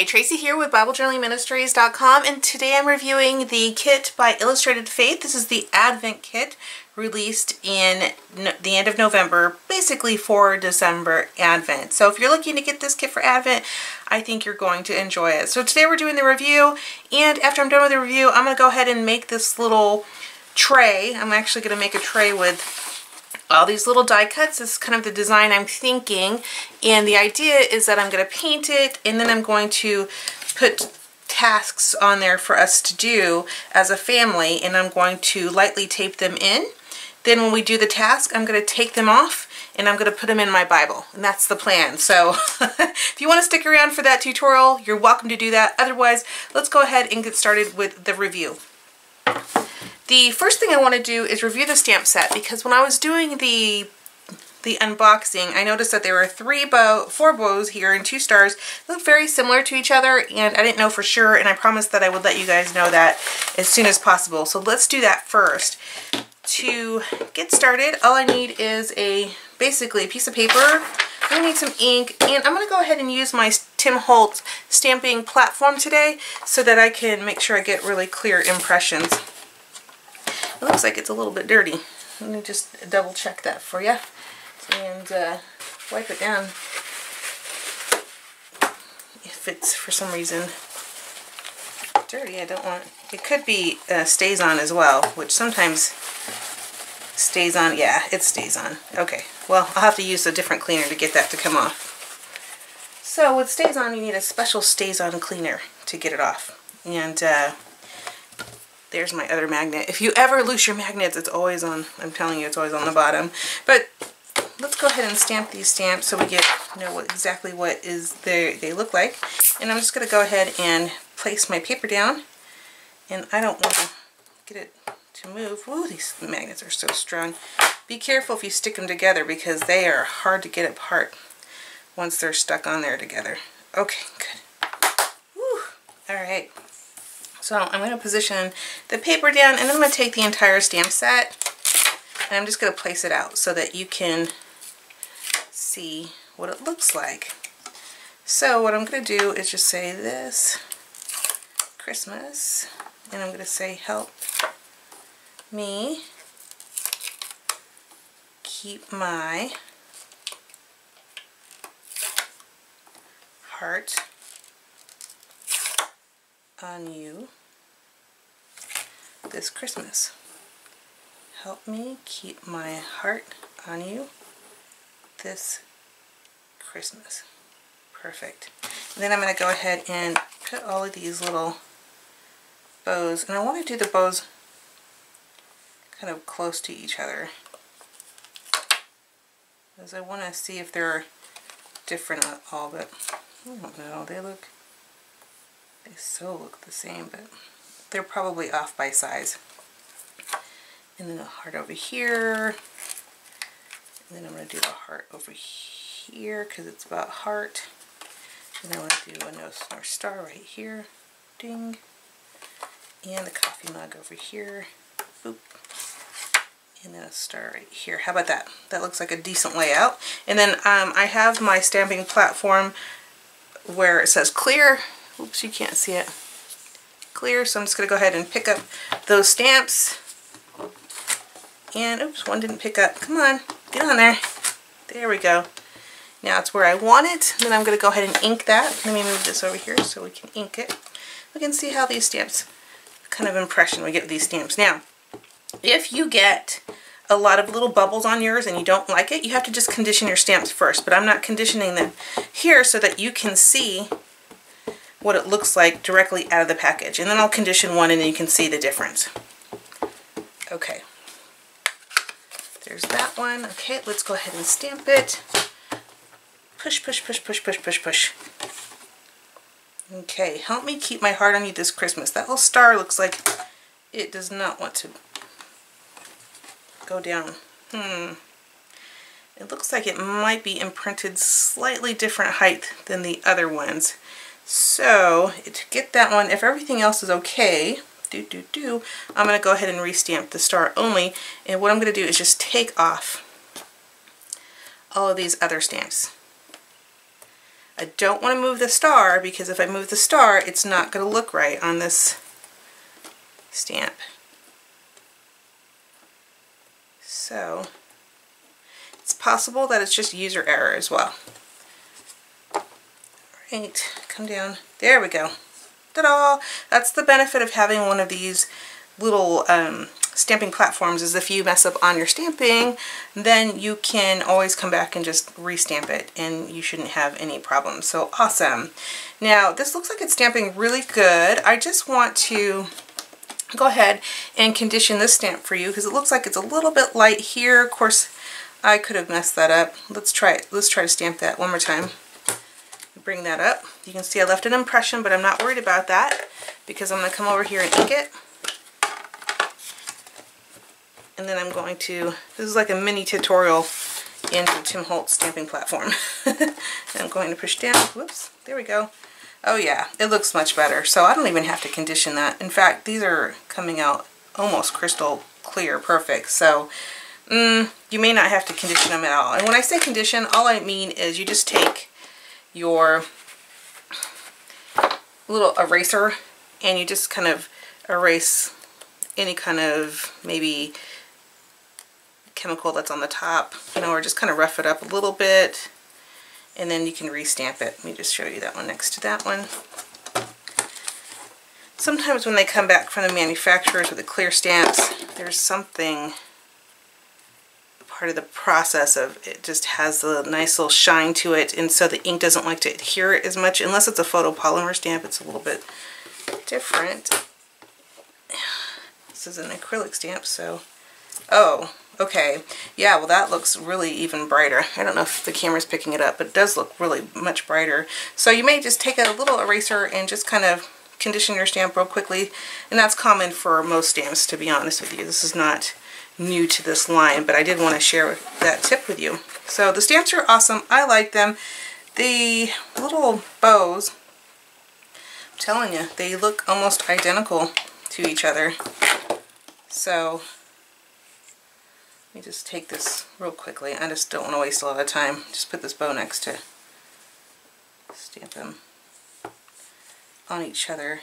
Hey, Tracy here with BibleJournalingMinistries.com, and today I'm reviewing the kit by Illustrated Faith. This is the Advent kit released in the end of November, basically for December Advent. So if you're looking to get this kit for Advent, I think you're going to enjoy it. So today we're doing the review, and after I'm done with the review, I'm going to go ahead and make this little tray. I'm actually going to make a tray with all these little die cuts. This is kind of the design I'm thinking, and the idea is that I'm going to paint it and then I'm going to put tasks on there for us to do as a family, and I'm going to lightly tape them in. Then when we do the task, I'm going to take them off and I'm going to put them in my Bible, and that's the plan. So if you want to stick around for that tutorial, you're welcome to do that. Otherwise, let's go ahead and get started with the review. The first thing I want to do is review the stamp set, because when I was doing the unboxing, I noticed that there were four bows here and 2 stars. They look very similar to each other, and I didn't know for sure, and I promised that I would let you guys know that as soon as possible. So let's do that first. To get started, all I need is basically a piece of paper. I'm going to need some ink, and I'm going to go ahead and use my Tim Holtz stamping platform today so that I can make sure I get really clear impressions. It looks like it's a little bit dirty. Let me just double check that for you and wipe it down if it's for some reason dirty. I don't want it. Could be stays on as well, which sometimes stays on. Yeah, it stays on. Okay, well, I'll have to use a different cleaner to get that to come off. So with stays on, you need a special stays on cleaner to get it off. And there's my other magnet. If you ever lose your magnets, it's always on, I'm telling you, it's always on the bottom. But let's go ahead and stamp these stamps so we know exactly what they look like. And I'm just going to go ahead and place my paper down. And I don't want to get it to move. Ooh, these magnets are so strong. Be careful if you stick them together, because they are hard to get apart once they're stuck on there together. Okay, good. Woo. All right. So I'm going to position the paper down, and then I'm going to take the entire stamp set, and I'm just going to place it out so that you can see what it looks like. So what I'm going to do is just say this Christmas, and I'm going to say help me keep my heart on you this Christmas. Help me keep my heart on you this Christmas. Perfect. And then I'm going to go ahead and put all of these little bows, and I want to do the bows kind of close to each other, because I want to see if they're different at all, but I don't know. They so look the same, but they're probably off by size. And then a heart over here. And then I'm going to do a heart over here because it's about heart. And I want to do a North Star right here. Ding. And the coffee mug over here. Boop. And then a star right here. How about that? That looks like a decent layout. And then I have my stamping platform where it says clear. Oops, you can't see it. Clear, so I'm just going to go ahead and pick up those stamps. And, oops, one didn't pick up. Come on, get on there. There we go. Now it's where I want it. Then I'm going to go ahead and ink that. Let me move this over here so we can ink it. We can see how these stamps, kind of impression we get with these stamps. Now, if you get a lot of little bubbles on yours and you don't like it, you have to just condition your stamps first. But I'm not conditioning them here so that you can see what it looks like directly out of the package. And then I'll condition one and then you can see the difference. Okay. There's that one. Okay, let's go ahead and stamp it. Push, push, push, push, push, push, push. Okay, help me keep my heart on you this Christmas. That little star looks like it does not want to go down. It looks like it might be imprinted slightly different height than the other ones. So to get that one, if everything else is okay, I'm going to go ahead and restamp the star only. And what I'm going to do is just take off all of these other stamps. I don't want to move the star because if I move the star, it's not going to look right on this stamp. So it's possible that it's just user error as well. Alright, come down. There we go. Ta-da! That's the benefit of having one of these little stamping platforms, is if you mess up on your stamping, then you can always come back and just re-stamp it and you shouldn't have any problems. So awesome. Now this looks like it's stamping really good. I just want to go ahead and condition this stamp for you because it looks like it's a little bit light here. Of course, I could have messed that up. Let's try it. Let's try to stamp that one more time. Bring that up. You can see I left an impression, but I'm not worried about that because I'm going to come over here and ink it. And then I'm going to, this is like a mini tutorial in the Tim Holtz stamping platform. And I'm going to push down. Whoops, there we go. Oh yeah, it looks much better. So I don't even have to condition that. In fact, these are coming out almost crystal clear, perfect. So you may not have to condition them at all. And when I say condition, all I mean is you just take your little eraser and you just kind of erase any kind of maybe chemical that's on the top, you know, or just kind of rough it up a little bit, and then you can re-stamp it. Let me just show you that one next to that one. Sometimes when they come back from the manufacturers with the clear stamps, there's something, part of the process of it just has a nice little shine to it, and so the ink doesn't like to adhere as much. Unless it's a photopolymer stamp, it's a little bit different. This is an acrylic stamp, so oh, okay, yeah, well that looks really even brighter. I don't know if the camera's picking it up, but it does look really much brighter. So you may just take a little eraser and just kind of condition your stamp real quickly, and that's common for most stamps, to be honest with you. This is not new to this line, but I did want to share that tip with you. So the stamps are awesome. I like them. The little bows, I'm telling you, they look almost identical to each other. So let me just take this real quickly. I just don't want to waste a lot of time. Just put this bow next to stamp them on each other.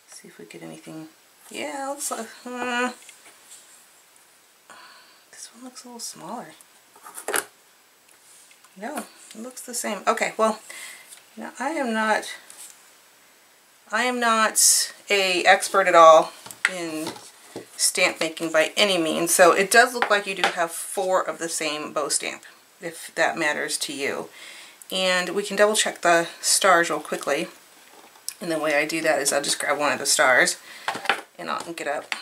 See if we get anything. Yeah, looks like, this one looks a little smaller. No, it looks the same. Okay, well, now I am not a expert at all in stamp making by any means, so it does look like you do have 4 of the same bow stamp, if that matters to you. And we can double check the stars real quickly. And the way I do that is I'll just grab one of the stars and I'll ink it up.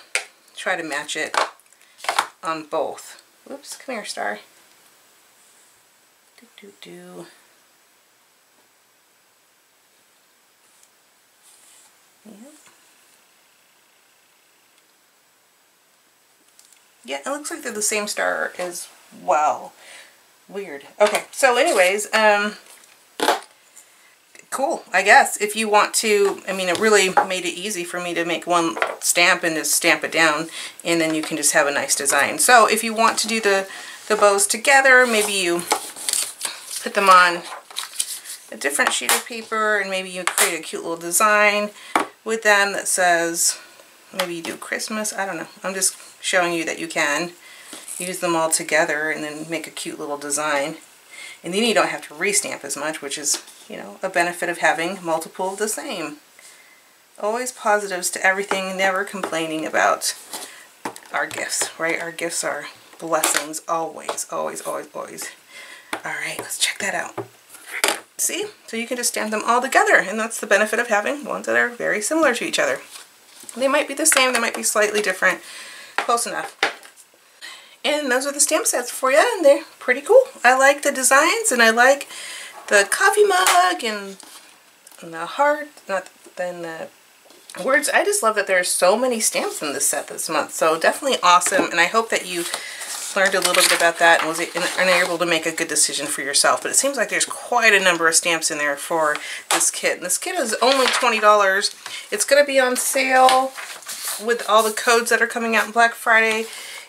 Try to match it on both. Whoops, come here, star. Do. Yep. Yeah, it looks like they're the same star as well. Weird. Okay, so anyways, cool, I guess. If you want to, I mean, it really made it easy for me to make one stamp and just stamp it down, and then you can just have a nice design. So if you want to do the bows together, maybe you put them on a different sheet of paper, and maybe you create a cute little design with them that says, maybe you do Christmas, I don't know. I'm just showing you that you can use them all together and then make a cute little design. And then you don't have to re-stamp as much, which is, you know, a benefit of having multiple of the same. Always positives to everything, never complaining about our gifts, right? Our gifts are blessings, always, always, always, always. Alright, let's check that out. See? So you can just stamp them all together, and that's the benefit of having ones that are very similar to each other. They might be the same, they might be slightly different. Close enough. And those are the stamp sets for you, and they're pretty cool. I like the designs, and I like the coffee mug, and the heart, then the words. I just love that there are so many stamps in this set this month. So definitely awesome, and I hope that you learned a little bit about that and are able to make a good decision for yourself. But it seems like there's quite a number of stamps in there for this kit. And this kit is only $20. It's going to be on sale with all the codes that are coming out on Black Friday,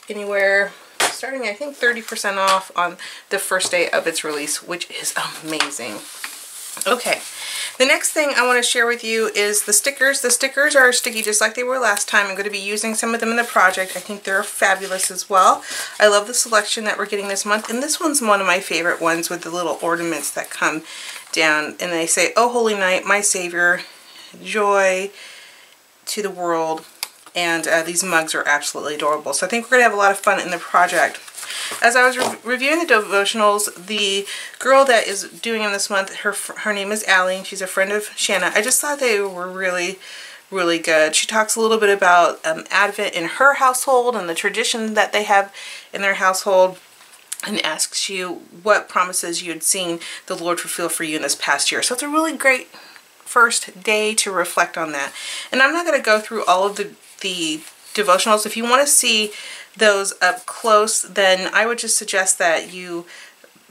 anywhere starting I think 30% off on the first day of its release, which is amazing. Okay, the next thing I want to share with you is the stickers. The stickers are sticky just like they were last time. I'm going to be using some of them in the project. I think they're fabulous as well. I love the selection that we're getting this month, and this one's one of my favorite ones with the little ornaments that come down, and they say, "Oh Holy Night, my Savior, joy to the world." And these mugs are absolutely adorable. So I think we're going to have a lot of fun in the project. As I was reviewing the devotionals, the girl that is doing them this month, her name is Allie, and she's a friend of Shanna. I just thought they were really, really good. She talks a little bit about Advent in her household and the tradition that they have in their household, and asks you what promises you had seen the Lord fulfill for you in this past year. So it's a really great first day to reflect on that. And I'm not going to go through all of the devotionals. If you want to see those up close, then I would just suggest that you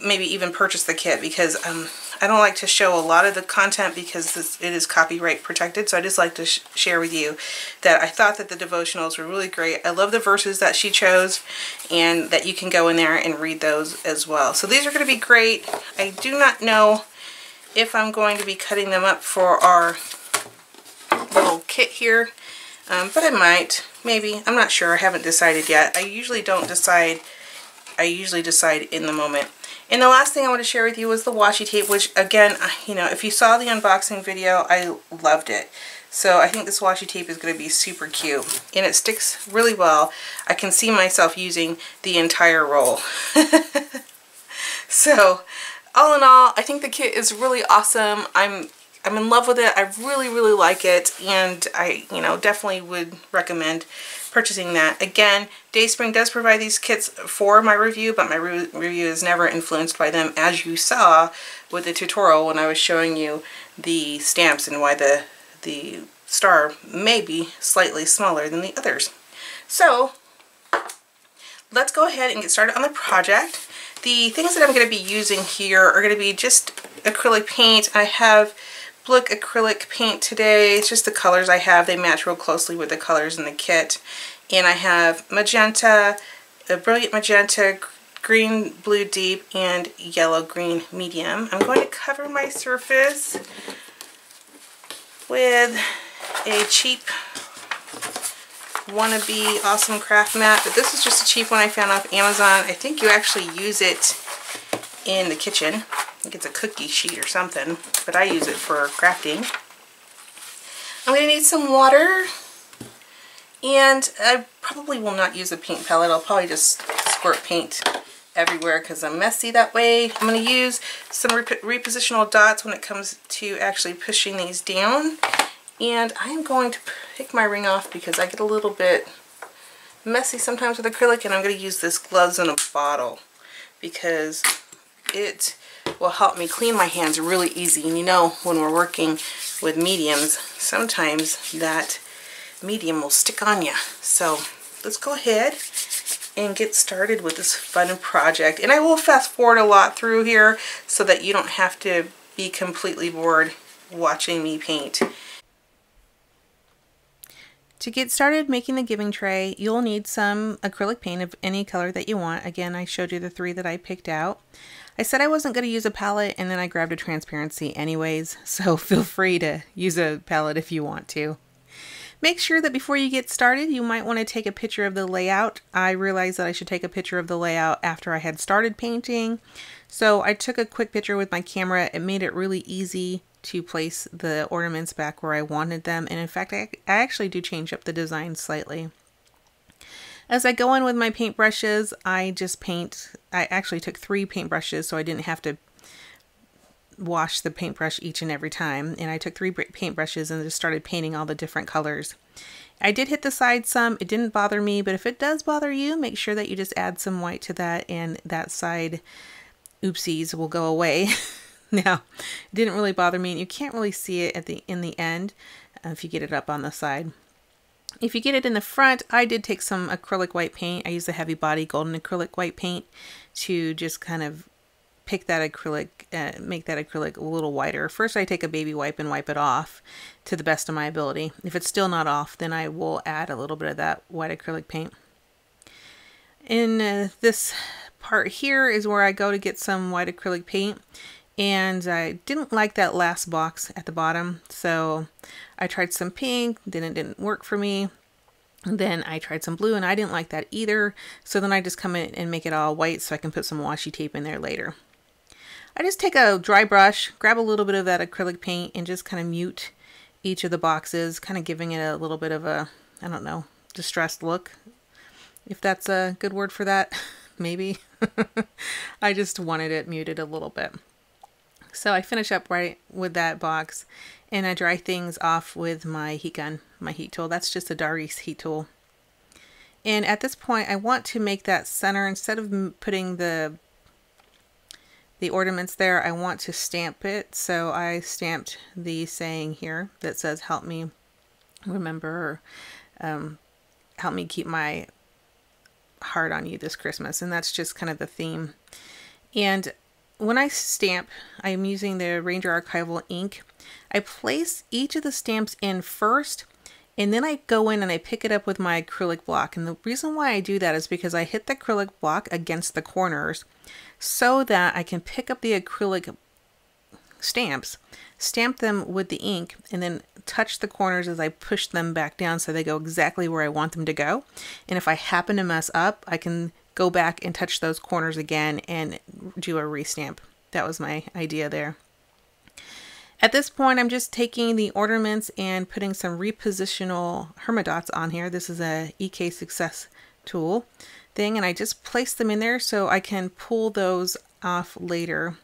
maybe even purchase the kit, because I don't like to show a lot of the content because it is copyright protected. So I just like to share with you that I thought that the devotionals were really great. I love the verses that she chose, and that you can go in there and read those as well. So these are going to be great. I do not know if I'm going to be cutting them up for our little kit here. But I might, maybe. I'm not sure. I haven't decided yet. I usually don't decide. I usually decide in the moment. And the last thing I want to share with you was the washi tape, which again, you know, if you saw the unboxing video, I loved it. So I think this washi tape is going to be super cute. And it sticks really well. I can see myself using the entire roll. So, all in all, I think the kit is really awesome. I'm in love with it. I really, really like it, and I, definitely would recommend purchasing that. Again, Dayspring does provide these kits for my review, but my review is never influenced by them, as you saw with the tutorial when I was showing you the stamps and why the star may be slightly smaller than the others. So, let's go ahead and get started on the project. The things that I'm going to be using here are going to be just acrylic paint. I have Blick acrylic paint today. It's just the colors I have. They match real closely with the colors in the kit. And I have magenta, a brilliant magenta, green, blue deep, and yellow, green, medium. I'm going to cover my surface with a cheap wannabe awesome craft mat. But this is just a cheap one I found off Amazon. I think you actually use it in the kitchen. I think it's a cookie sheet or something, but I use it for crafting. I'm going to need some water, and I probably will not use a paint palette. I'll probably just squirt paint everywhere because I'm messy that way. I'm going to use some repositional dots when it comes to actually pushing these down, and I'm going to pick my ring off because I get a little bit messy sometimes with acrylic, and I'm going to use this gloves in a bottle because it will help me clean my hands really easy. And you know, when we're working with mediums, sometimes that medium will stick on you. So let's go ahead and get started with this fun project. And I will fast forward a lot through here so that you don't have to be completely bored watching me paint. To get started making the giving tray, you'll need some acrylic paint of any color that you want. Again, I showed you the 3 that I picked out. I said I wasn't going to use a palette, and then I grabbed a transparency anyways, so feel free to use a palette if you want to. Make sure that before you get started, you might want to take a picture of the layout. I realized that I should take a picture of the layout after I had started painting, so I took a quick picture with my camera. It made it really easy to place the ornaments back where I wanted them, and in fact, I actually do change up the design slightly. As I go in with my paintbrushes, I just paint. I actually took 3 paintbrushes so I didn't have to wash the paintbrush each and every time. And I took 3 paintbrushes and just started painting all the different colors. I did hit the side some. It didn't bother me, but if it does bother you, make sure that you just add some white to that, and that side oopsies will go away. Now, it didn't really bother me, and you can't really see it in the end if you get it up on the side. If you get it in the front, I did take some acrylic white paint. I used the heavy body golden acrylic white paint to just kind of pick that acrylic, make that acrylic a little whiter. First, I take a baby wipe and wipe it off to the best of my ability. If it's still not off, then I will add a little bit of that white acrylic paint. In this part here is where I go to get some white acrylic paint, and I didn't like that last box at the bottom, so I tried some pink, then it didn't work for me. Then I tried some blue and I didn't like that either, so then I just come in and make it all white so I can put some washi tape in there later. I just take a dry brush, grab a little bit of that acrylic paint, and just kind of mute each of the boxes, kind of giving it a little bit of a, I don't know, distressed look, if that's a good word for that. Maybe. I just wanted it muted a little bit. So I finish up right with that box, and I dry things off with my heat gun, my heat tool. That's just a Dari's heat tool. And at this point, I want to make that center, instead of putting the ornaments there, I want to stamp it. So I stamped the saying here that says, "Help me remember, help me keep my heart on you this Christmas." And that's just kind of the theme. And when I stamp, I'm using the Ranger Archival ink. I place each of the stamps in first, and then I go in and I pick it up with my acrylic block. And the reason why I do that is because I hit the acrylic block against the corners so that I can pick up the acrylic stamps, stamp them with the ink, and then touch the corners as I push them back down so they go exactly where I want them to go. And if I happen to mess up, I can go back and touch those corners again and do a restamp. That was my idea there. At this point, I'm just taking the ornaments and putting some repositional Hermit dots on here. This is a EK Success tool thing, and I just place them in there so I can pull those off later.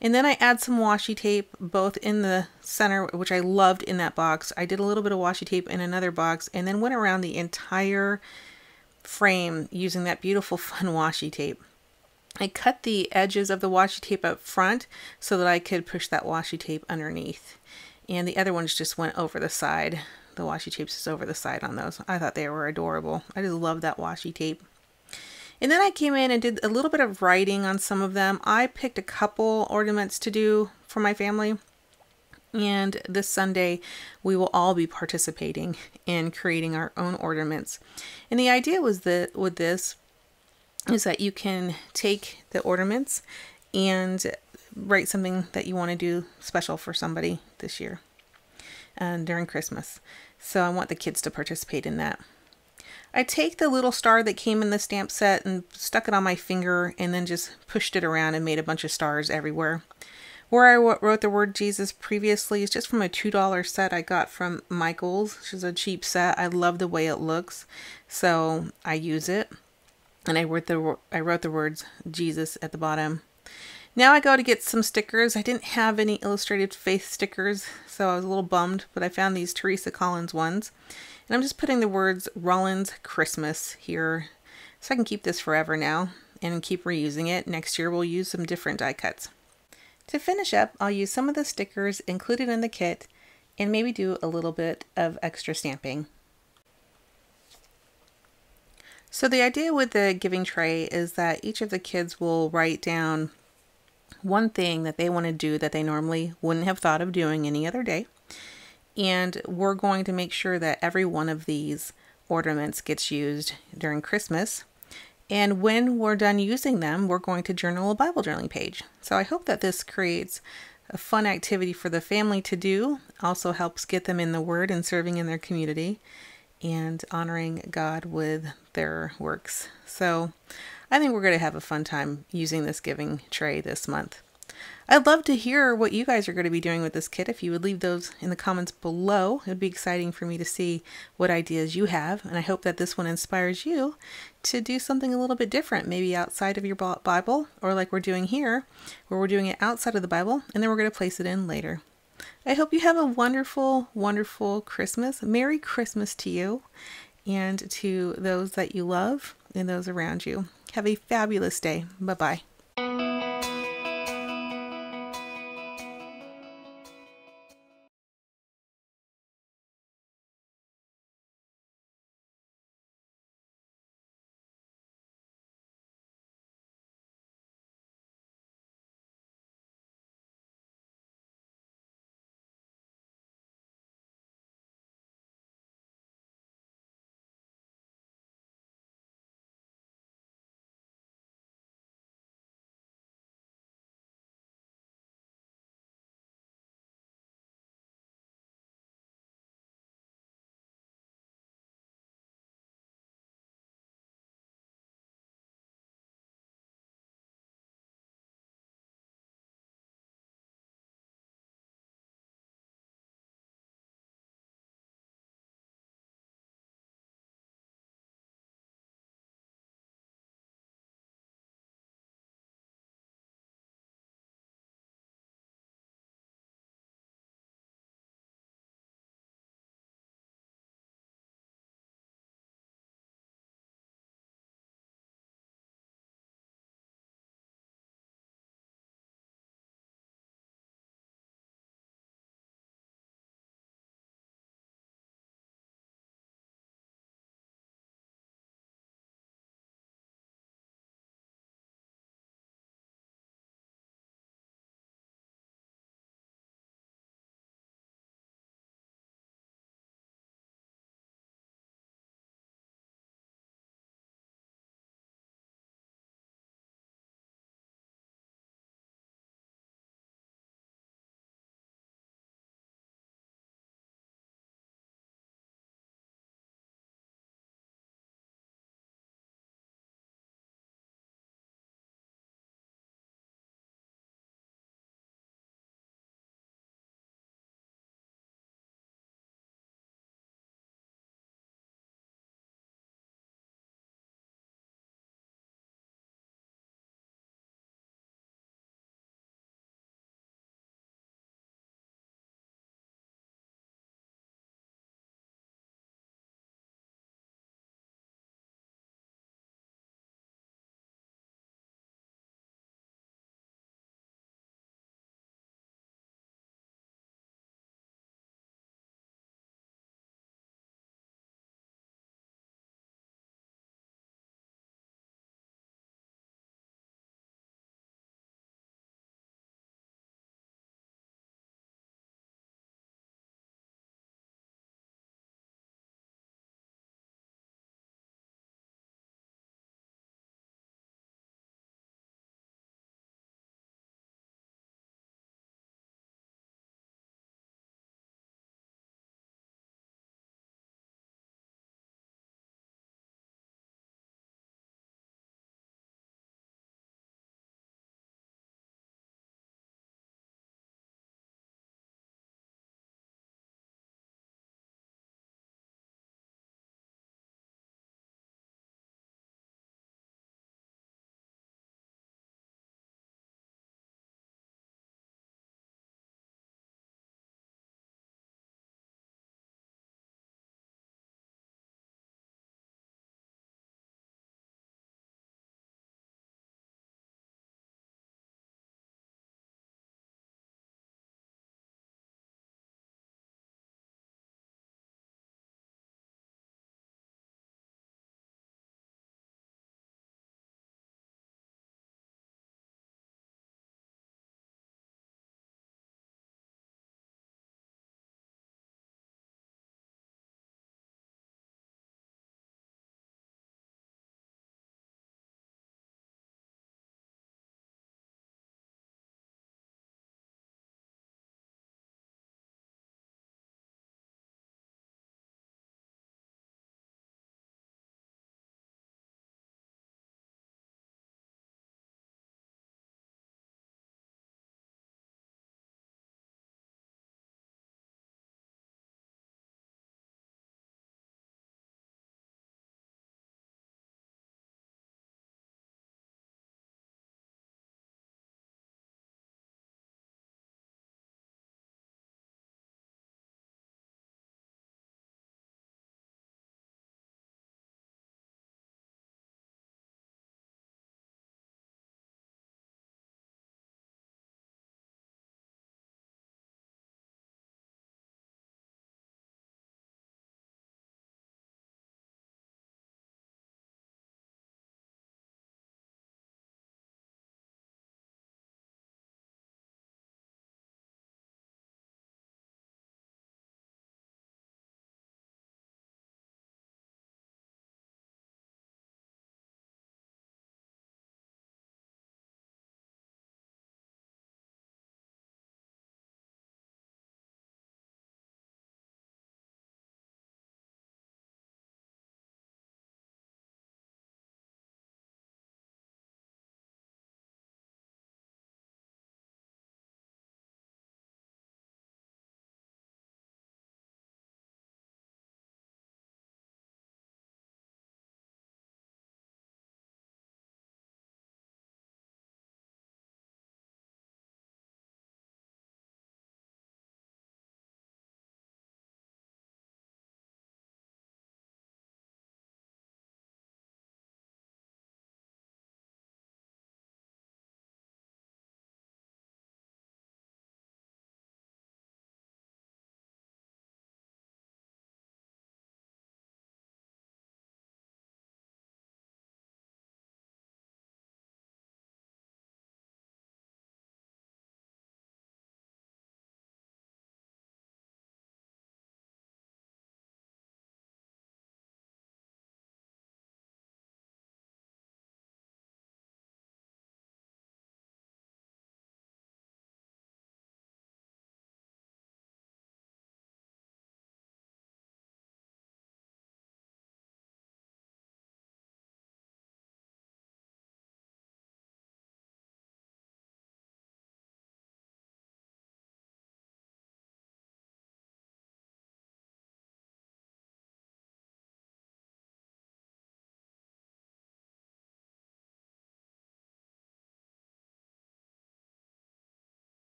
And then I add some washi tape both in the center, which I loved in that box. I did a little bit of washi tape in another box, and then went around the entire frame using that beautiful fun washi tape. I cut the edges of the washi tape up front so that I could push that washi tape underneath. And the other ones just went over the side. The washi tape's just over the side on those. I thought they were adorable. I just love that washi tape. And then I came in and did a little bit of writing on some of them. I picked a couple ornaments to do for my family. And this Sunday, we will all be participating in creating our own ornaments. And the idea was that with this is that you can take the ornaments and write something that you want to do special for somebody this year during Christmas. So I want the kids to participate in that. I take the little star that came in the stamp set and stuck it on my finger, and then just pushed it around and made a bunch of stars everywhere. Where I wrote the word Jesus previously is just from a $2 set I got from Michael's, which is a cheap set. I love the way it looks, so I use it. And I wrote the words Jesus at the bottom. Now I go to get some stickers. I didn't have any Illustrated Faith stickers, so I was a little bummed, but I found these Teresa Collins ones. And I'm just putting the words Rollins Christmas here, so I can keep this forever now and keep reusing it. Next year we'll use some different die cuts. To finish up, I'll use some of the stickers included in the kit and maybe do a little bit of extra stamping. So the idea with the giving tray is that each of the kids will write down one thing that they want to do that they normally wouldn't have thought of doing any other day. And we're going to make sure that every one of these ornaments gets used during Christmas. And when we're done using them, we're going to journal a Bible journaling page. So I hope that this creates a fun activity for the family to do. Also helps get them in the Word and serving in their community and honoring God with their works. So I think we're going to have a fun time using this giving tray this month. I'd love to hear what you guys are going to be doing with this kit. If you would leave those in the comments below, it would be exciting for me to see what ideas you have. And I hope that this one inspires you to do something a little bit different, maybe outside of your Bible, or like we're doing here, where we're doing it outside of the Bible, and then we're going to place it in later. I hope you have a wonderful, wonderful Christmas. Merry Christmas to you and to those that you love and those around you. Have a fabulous day. Bye-bye.